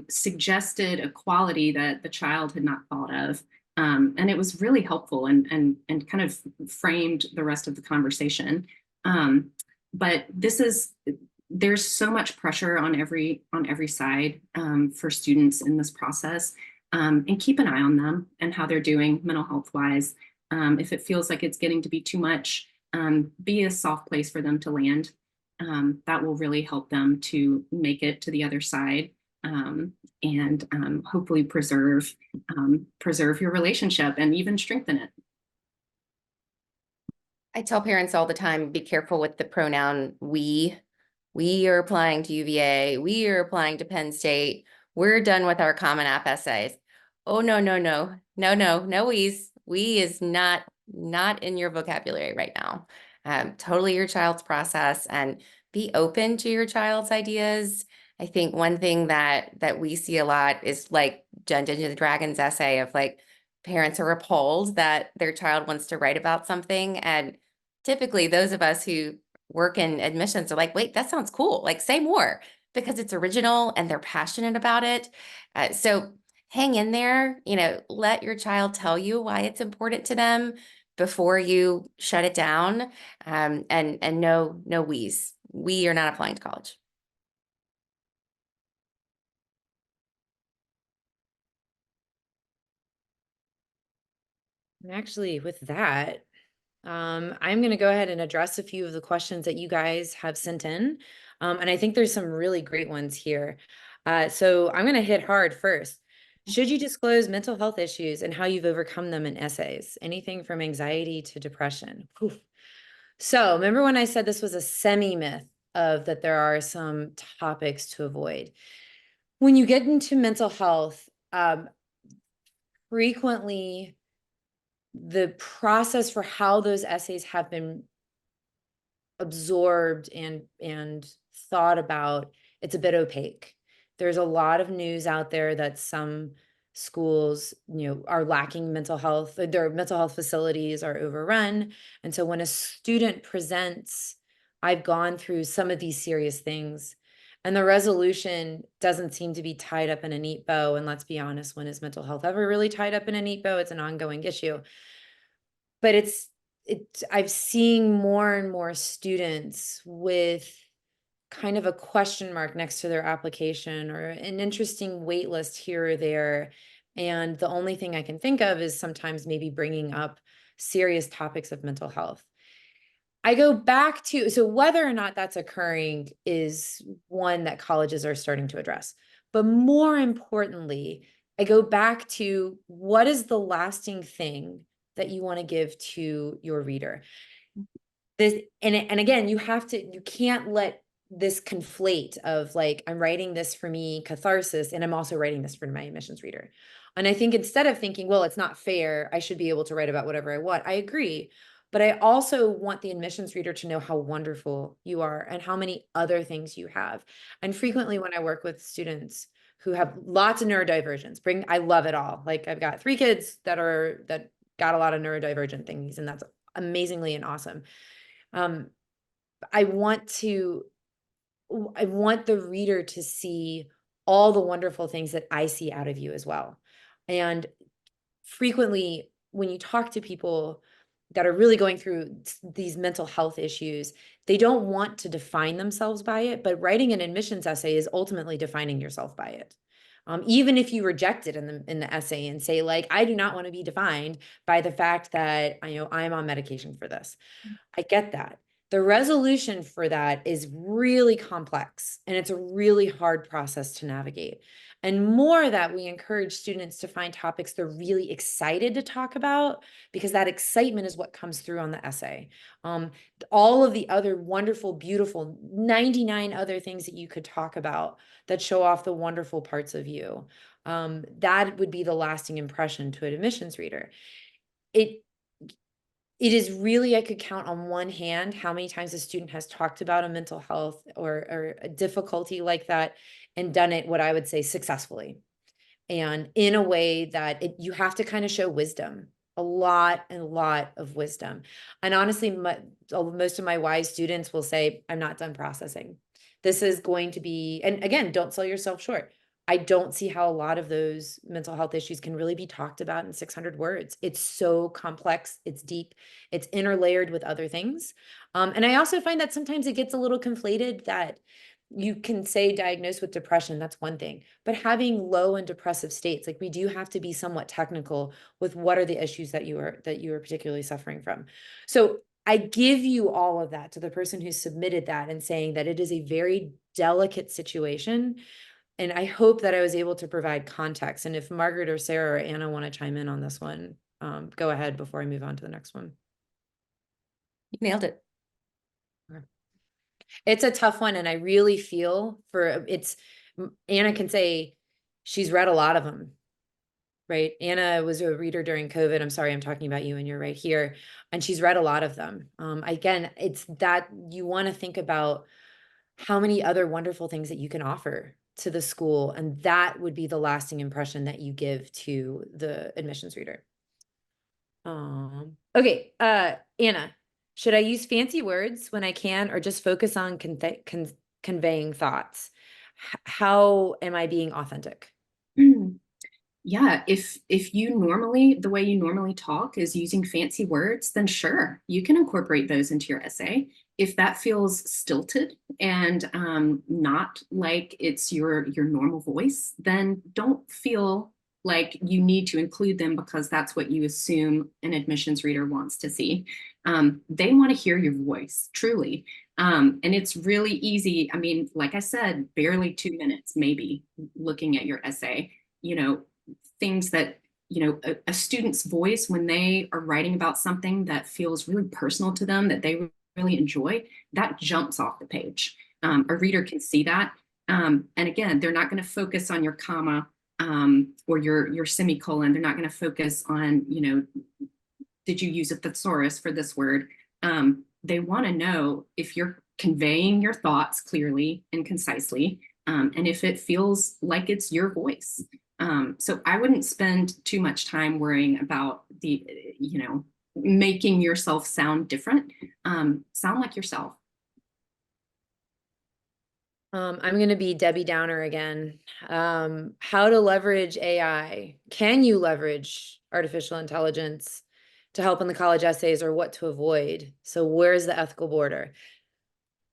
suggested a quality that the child had not thought of. And it was really helpful and kind of framed the rest of the conversation. But there's so much pressure on every side for students in this process. And keep an eye on them and how they're doing mental health wise. If it feels like it's getting to be too much, be a soft place for them to land. That will really help them to make it to the other side, and hopefully preserve your relationship and even strengthen it. I tell parents all the time, be careful with the pronoun we. We are applying to UVA. We are applying to Penn State. We're done with our Common App essays. Oh, no, no, no, no, no, no, we's. We is not in your vocabulary right now. Totally your child's process, and be open to your child's ideas. I think one thing that we see a lot is like Dungeons and Dragons essay of like parents are appalled that their child wants to write about something, and typically those of us who work in admissions are like, wait, that sounds cool. Like, say more, because it's original and they're passionate about it. So hang in there, let your child tell you why it's important to them before you shut it down. And no we's. We are not applying to college. Actually, with that, I'm going to go ahead and address a few of the questions that you guys have sent in. And I think there's some really great ones here. So I'm going to hit hard first. Should you disclose mental health issues and how you've overcome them in essays? Anything from anxiety to depression? Oof. So remember when I said this was a semi-myth of that there are some topics to avoid? When you get into mental health, frequently the process for how those essays have been absorbed and thought about, it's a bit opaque. There's a lot of news out there that some schools, are lacking mental health. Their mental health facilities are overrun. And so when a student presents, I've gone through some of these serious things, and the resolution doesn't seem to be tied up in a neat bow. And let's be honest, when is mental health ever really tied up in a neat bow? It's an ongoing issue. But I've seen more and more students with kind of a question mark next to their application or an interesting wait list here or there. And the only thing I can think of is sometimes maybe bringing up serious topics of mental health. I go back to, so whether or not that's occurring is one that colleges are starting to address. But more importantly, I go back to what is the lasting thing that you want to give to your reader. And again, you can't let this conflate of like, I'm writing this for me, catharsis, and I'm also writing this for my admissions reader. And I think instead of thinking, well, it's not fair, I should be able to write about whatever I want, I agree. But I also want the admissions reader to know how wonderful you are and how many other things you have. And frequently when I work with students who have lots of neurodivergence, I love it all. Like I've got 3 kids that got a lot of neurodivergent things, and that's amazingly and awesome. I want the reader to see all the wonderful things that I see out of you as well. And frequently when you talk to people that are really going through these mental health issues, they don't want to define themselves by it, but writing an admissions essay is ultimately defining yourself by it. Even if you reject it in the essay and say like, I do not want to be defined by the fact that I'm on medication for this. I get that. The resolution for that is really complex, and it's a really hard process to navigate. And more that we encourage students to find topics they're really excited to talk about, because that excitement is what comes through on the essay. All of the other wonderful, beautiful 99 other things that you could talk about that show off the wonderful parts of you, that would be the lasting impression to an admissions reader. It is really, I could count on one hand how many times a student has talked about a mental health or a difficulty like that and done it, what I would say, successfully. And in a way that you have to kind of show wisdom, a lot of wisdom. And honestly, most of my wise students will say, I'm not done processing. This is going to be, and again, don't sell yourself short. I don't see how a lot of those mental health issues can really be talked about in 600 words. It's so complex, it's deep, it's interlayered with other things. And I also find that sometimes it gets a little conflated, that you can say diagnosed with depression, that's one thing, but having low and depressive states, like we do have to be somewhat technical with what are the issues that you are particularly suffering from. So I give you all of that to the person who submitted that and saying that it is a very delicate situation. And I hope that I was able to provide context. And if Margaret or Sarah or Anna want to chime in on this one, go ahead before I move on to the next one. You nailed it. It's a tough one, and I really feel for Anna can say she's read a lot of them, right? Anna was a reader during COVID. I'm sorry, I'm talking about you and you're right here. And she's read a lot of them. Again, it's that you want to think about how many other wonderful things that you can offer to the school. And that would be the lasting impression that you give to the admissions reader. Okay, Anna, should I use fancy words when I can, or just focus on conveying thoughts? How am I being authentic? Yeah, if you normally, the way you normally talk is using fancy words, then sure, you can incorporate those into your essay. If that feels stilted and not like it's your normal voice, then don't feel like you need to include them because that's what you assume an admissions reader wants to see. They want to hear your voice, truly. And it's really easy. I mean, like I said, barely 2 minutes, maybe, looking at your essay, things that, a student's voice when they are writing about something that feels really personal to them, that they really enjoy, that jumps off the page. A reader can see that. And again, they're not going to focus on your comma or your semicolon. They're not going to focus on, did you use a thesaurus for this word? They want to know if you're conveying your thoughts clearly and concisely, and if it feels like it's your voice. So I wouldn't spend too much time worrying about making yourself sound different. Sound like yourself. I'm going to be Debbie Downer again. How to leverage AI. Can you leverage artificial intelligence to help in the college essays, or what to avoid? So where's the ethical border?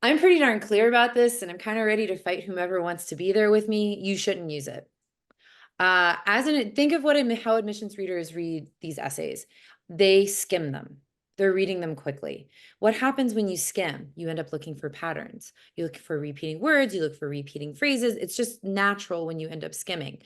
I'm pretty darn clear about this, and I'm kind of ready to fight whomever wants to be there with me. You shouldn't use it. Think of how admissions readers read these essays. They skim them. They're reading them quickly. What happens when you skim? You end up looking for patterns. You look for repeating words, you look for repeating phrases. It's just natural when you end up skimming.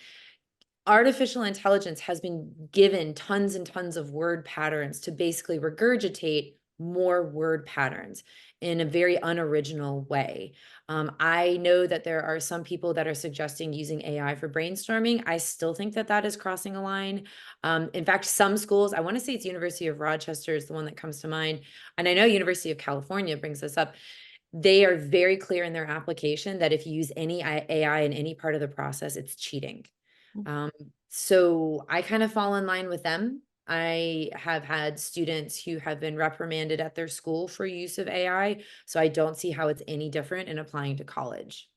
Artificial intelligence has been given tons and tons of word patterns to basically regurgitate more word patterns in a very unoriginal way. I know that there are some people that are suggesting using AI for brainstorming. I still think that that is crossing a line. In fact, some schools, I want to say it's University of Rochester is the one that comes to mind. And I know University of California brings this up. They are very clear in their application that if you use any AI in any part of the process, it's cheating. So I kind of fall in line with them. I have had students who have been reprimanded at their school for use of AI, so I don't see how it's any different in applying to college.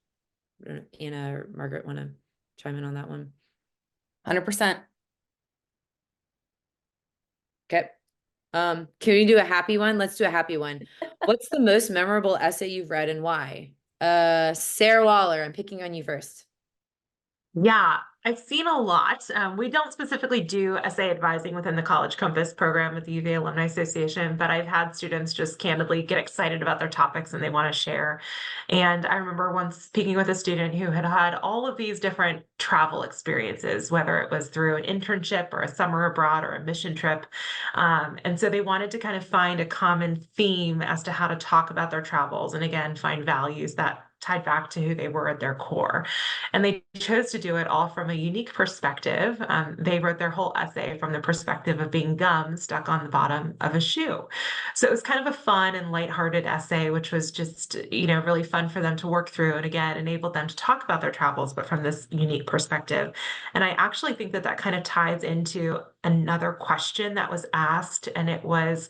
Anna or Margaret want to chime in on that one? 100%. Okay. Can we do a happy one? Let's do a happy one. What's the most memorable essay you've read and why? Sarah Waller, I'm picking on you first. Yeah, I've seen a lot. We don't specifically do essay advising within the College Compass program at the UVA Alumni Association, but I've had students just candidly get excited about their topics and they want to share. And I remember once speaking with a student who had had all of these different travel experiences, whether it was through an internship or a summer abroad or a mission trip. And so they wanted to kind of find a common theme as to how to talk about their travels and again, find values that tied back to who they were at their core. And they chose to do it all from a unique perspective. They wrote their whole essay from the perspective of being gum stuck on the bottom of a shoe. So it was kind of a fun and lighthearted essay, which was just, really fun for them to work through and again, enabled them to talk about their travels, but from this unique perspective. And I actually think that that kind of ties into another question that was asked. And it was,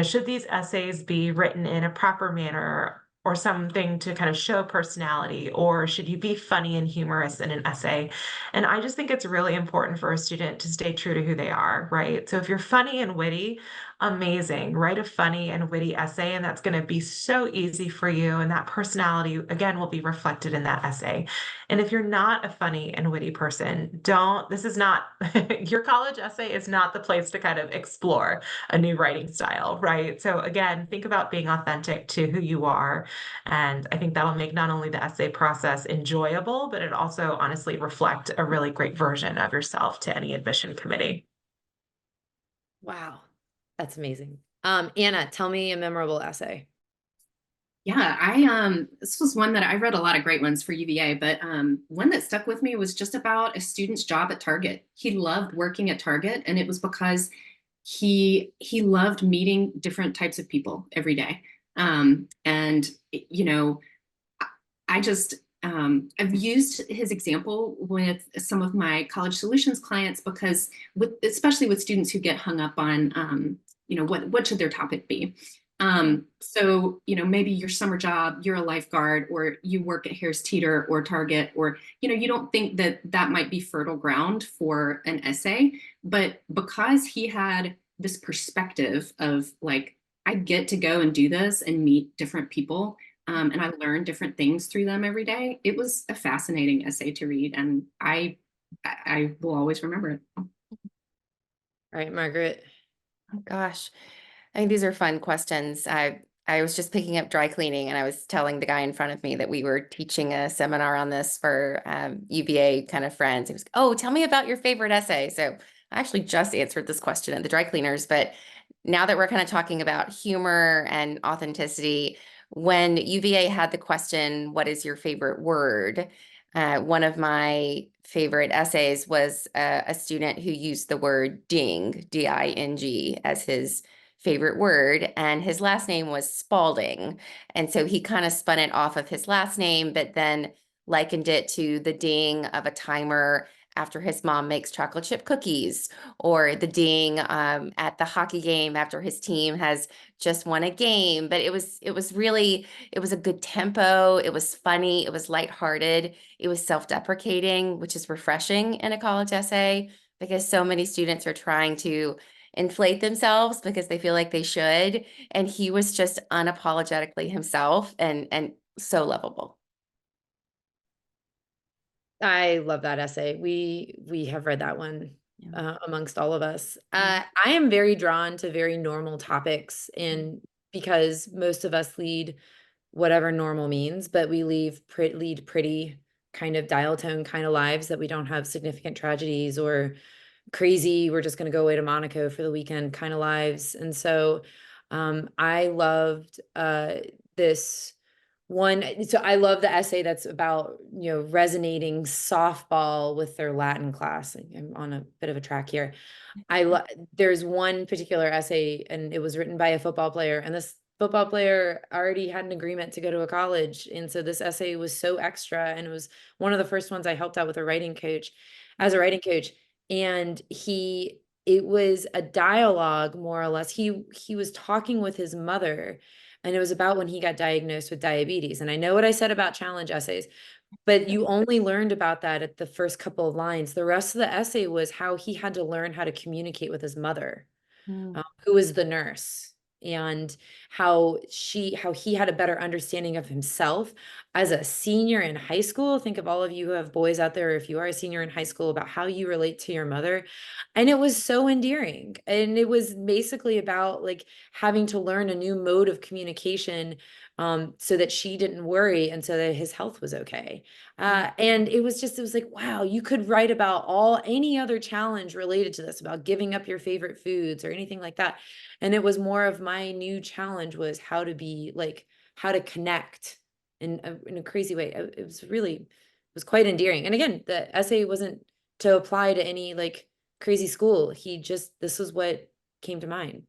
should these essays be written in a proper manner or something to kind of show personality, or should you be funny and humorous in an essay? And I just think it's really important for a student to stay true to who they are, right? So if you're funny and witty, amazing. Write a funny and witty essay, and that's going to be so easy for you. And that personality, again, will be reflected in that essay. And if you're not a funny and witty person, this is not, your college essay is not the place to kind of explore a new writing style, right? So again, think about being authentic to who you are. And I think that'll make not only the essay process enjoyable, but it also honestly reflect a really great version of yourself to any admission committee. Wow. That's amazing. Anna, tell me a memorable essay. Yeah, this was one that I read a lot of great ones for UVA, but one that stuck with me was just about a student's job at Target. He loved working at Target, and it was because he loved meeting different types of people every day. And you know, I just I've used his example with some of my college solutions clients because especially with students who get hung up on what should their topic be. So, maybe your summer job, you're a lifeguard, or you work at Harris Teeter or Target, or, you don't think that that might be fertile ground for an essay, but because he had this perspective of like, I get to go and do this and meet different people, and I learn different things through them every day. It was a fascinating essay to read, and I will always remember it. All right, Margaret. Oh, gosh. I think these are fun questions. I was just picking up dry cleaning, and I was telling the guy in front of me that we were teaching a seminar on this for UVA kind of friends. He was, oh, tell me about your favorite essay. So I actually just answered this question at the dry cleaners, but now that we're kind of talking about humor and authenticity, when UVA had the question, what is your favorite word? One of my favorite essays was a student who used the word ding, D-I-N-G, as his favorite word, and his last name was Spalding. And so he kind of spun it off of his last name, but then likened it to the ding of a timer after his mom makes chocolate chip cookies, or the ding at the hockey game after his team has just won a game. But it was a good tempo. It was funny. It was lighthearted. It was self-deprecating, which is refreshing in a college essay because so many students are trying to inflate themselves because they feel like they should. And he was just unapologetically himself and so lovable. I love that essay. We have read that one amongst all of us. I am very drawn to very normal topics, and because most of us lead whatever normal means, but we lead pretty kind of dial tone kind of lives that we don't have significant tragedies or crazy, we're just going to go away to Monaco for the weekend kind of lives. And so I loved this one. So I love the essay that's about, resonating softball with their Latin class. I'm on a bit of a track here. There's one particular essay, and it was written by a football player, and this football player already had an agreement to go to a college. And so this essay was so extra, and it was one of the first ones I helped out with as a writing coach. And it was a dialogue, more or less. He was talking with his mother, and it was about when he got diagnosed with diabetes. And I know what I said about challenge essays, but you only learned about that at the first couple of lines. The rest of the essay was how he had to learn how to communicate with his mother, who was the nurse, and how he had a better understanding of himself as a senior in high school. Think of all of you who have boys out there, if you are a senior in high school, about how you relate to your mother. And it was so endearing. And it was basically about like having to learn a new mode of communication, so that she didn't worry and so that his health was okay. And it was like, wow, you could write about any other challenge related to this, about giving up your favorite foods or anything like that. And it was more of my new challenge was how to connect in a crazy way. It was quite endearing. And again, the essay wasn't to apply to any like crazy school. This was what came to mind.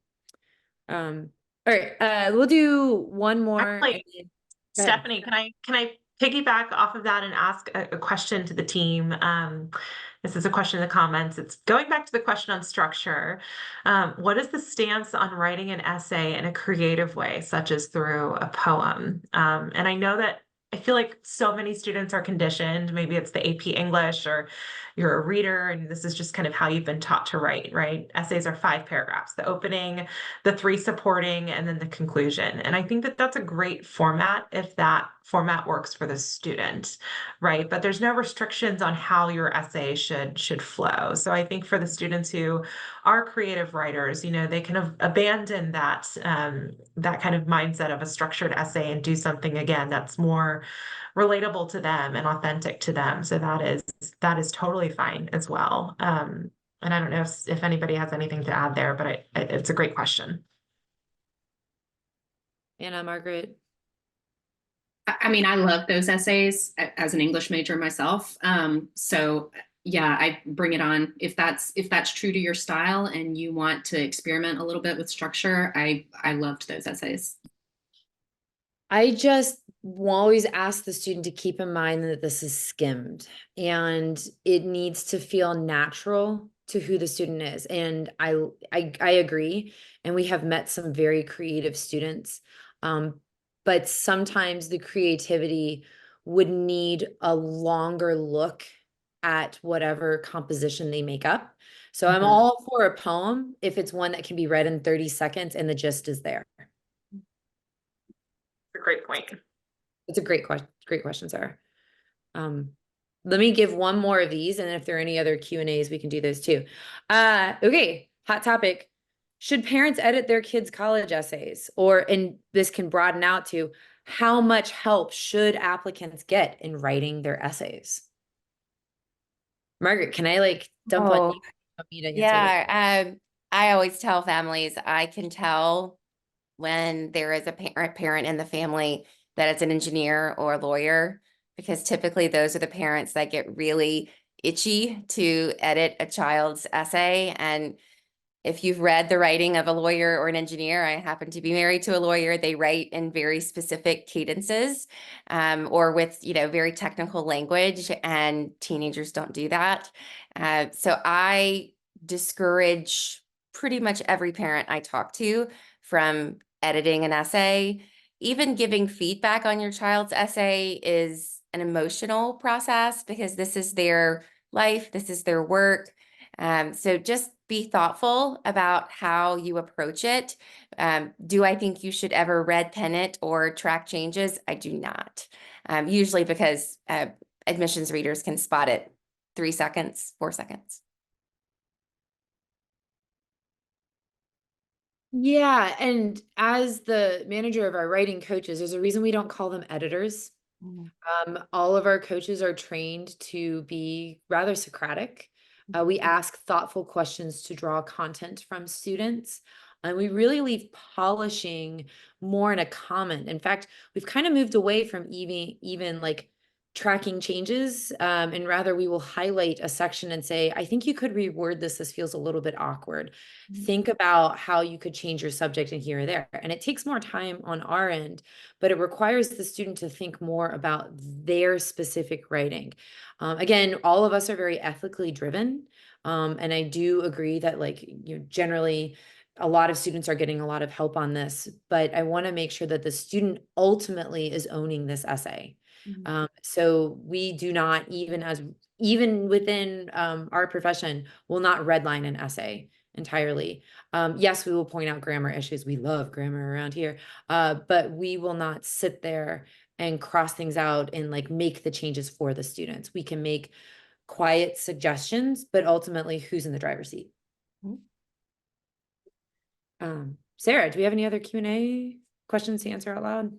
All right, we'll do one more. Actually, Stephanie, can I piggyback off of that and ask a question to the team. This is a question in the comments. It's going back to the question on structure. What is the stance on writing an essay in a creative way, such as through a poem? And I know that I feel like so many students are conditioned. Maybe it's the AP English or you're a reader and this is just kind of how you've been taught to write, right? Essays are 5 paragraphs, the opening, the 3 supporting, and then the conclusion. And I think that that's a great format if that format works for the student, right? But there's no restrictions on how your essay should flow. So I think for the students who are creative writers, they can abandon that that kind of mindset of a structured essay and do something again that's more relatable to them and authentic to them. So that is totally fine as well. And I don't know if anybody has anything to add there, but it's a great question. Anna, Margaret. I mean, I love those essays as an English major myself. So yeah, I bring it on. If that's true to your style and you want to experiment a little bit with structure, I loved those essays. I just always ask the student to keep in mind that this is skimmed and it needs to feel natural to who the student is. And I agree. And we have met some very creative students. But sometimes the creativity would need a longer look at whatever composition they make up. So I'm all for a poem if it's one that can be read in 30 seconds and the gist is there. A great point. It's a great question, Sarah. Let me give one more of these, and if there are any other Q&As, we can do those too. Okay, hot topic. Should parents edit their kids' college essays? And this can broaden out to how much help should applicants get in writing their essays? Margaret, can I dump on you? Yeah, I always tell families I can tell when there is a parent in the family that it's an engineer or a lawyer, because typically those are the parents that get really itchy to edit a child's essay. And if you've read the writing of a lawyer or an engineer, I happen to be married to a lawyer, they write in very specific cadences or with, very technical language, and teenagers don't do that. So I discourage pretty much every parent I talk to from editing an essay. Even giving feedback on your child's essay is an emotional process because this is their life, this is their work. So just be thoughtful about how you approach it. Do I think you should ever red pen it or track changes? I do not. Usually because admissions readers can spot it 3 seconds, 4 seconds. Yeah, and as the manager of our writing coaches, there's a reason we don't call them editors. All of our coaches are trained to be rather Socratic. We ask thoughtful questions to draw content from students, and we really leave polishing more in a comment. In fact, we've kind of moved away from even tracking changes, and rather we will highlight a section and say, I think you could reword this. This feels a little bit awkward. Think about how you could change your subject in here or there. And it takes more time on our end, but it requires the student to think more about their specific writing. Again, all of us are very ethically driven. And I do agree that generally a lot of students are getting a lot of help on this, but I want to make sure that the student ultimately is owning this essay. So we do not, even within our profession, will not redline an essay entirely. Yes, we will point out grammar issues. We love grammar around here, but we will not sit there and cross things out and make the changes for the students. We can make quiet suggestions, but ultimately who's in the driver's seat? Sarah, do we have any other Q&A questions to answer out loud?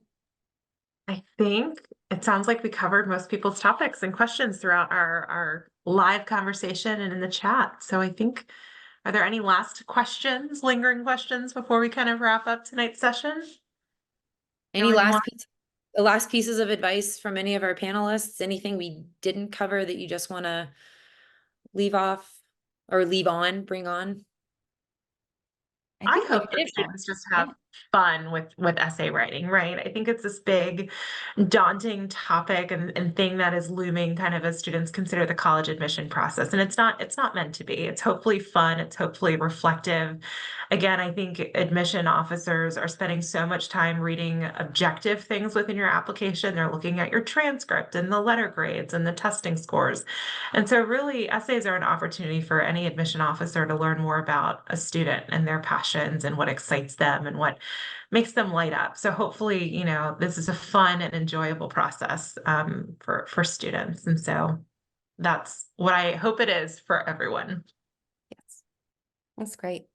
I think it sounds like we covered most people's topics and questions throughout our live conversation and in the chat. So I think, are there any last questions, lingering questions before we kind of wrap up tonight's session? Any last pieces of advice from any of our panelists? Anything we didn't cover that you just want to leave off or bring on? I hope that students just have fun with essay writing, right? I think it's this big, daunting topic and thing that is looming kind of as students consider the college admission process. And it's not meant to be. It's hopefully fun, it's hopefully reflective. Again, I think admission officers are spending so much time reading objective things within your application. They're looking at your transcript and the letter grades and the testing scores. And so really essays are an opportunity for any admission officer to learn more about a student and their passions and what excites them and what makes them light up. So hopefully, this is a fun and enjoyable process for students. And so that's what I hope it is for everyone. Yes, that's great.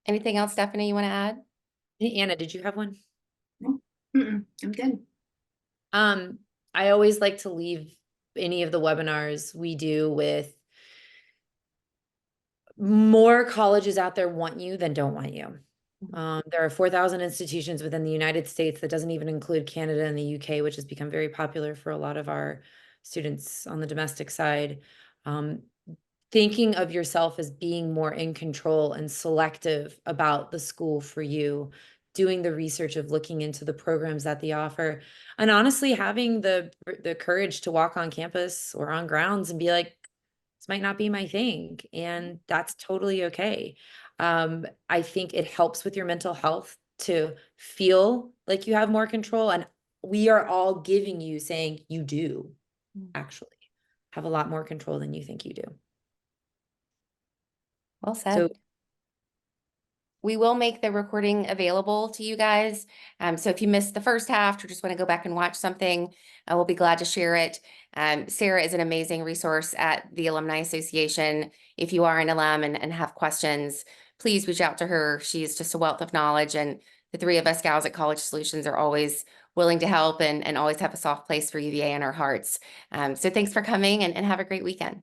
Anything else, Stephanie, you want to add? Hey, Anna, did you have one? I'm good. I always like to leave any of the webinars we do with more colleges out there want you than don't want you. There are 4,000 institutions within the United States. That doesn't even include Canada and the UK, which has become very popular for a lot of our students on the domestic side. Thinking of yourself as being more in control and selective about the school for you, doing the research of looking into the programs that they offer, and honestly having the courage to walk on campus or on grounds and be like, this might not be my thing, and that's totally okay. I think it helps with your mental health to feel like you have more control, and we are all giving you saying you do actually have a lot more control than you think you do. Well said. So we will make the recording available to you guys. So if you missed the first half or just want to go back and watch something, we'll be glad to share it. Sarah is an amazing resource at the Alumni Association. If you are an alum and have questions, please reach out to her. She's just a wealth of knowledge, and the three of us gals at College Solutions are always willing to help and always have a soft place for UVA in our hearts. So thanks for coming and have a great weekend.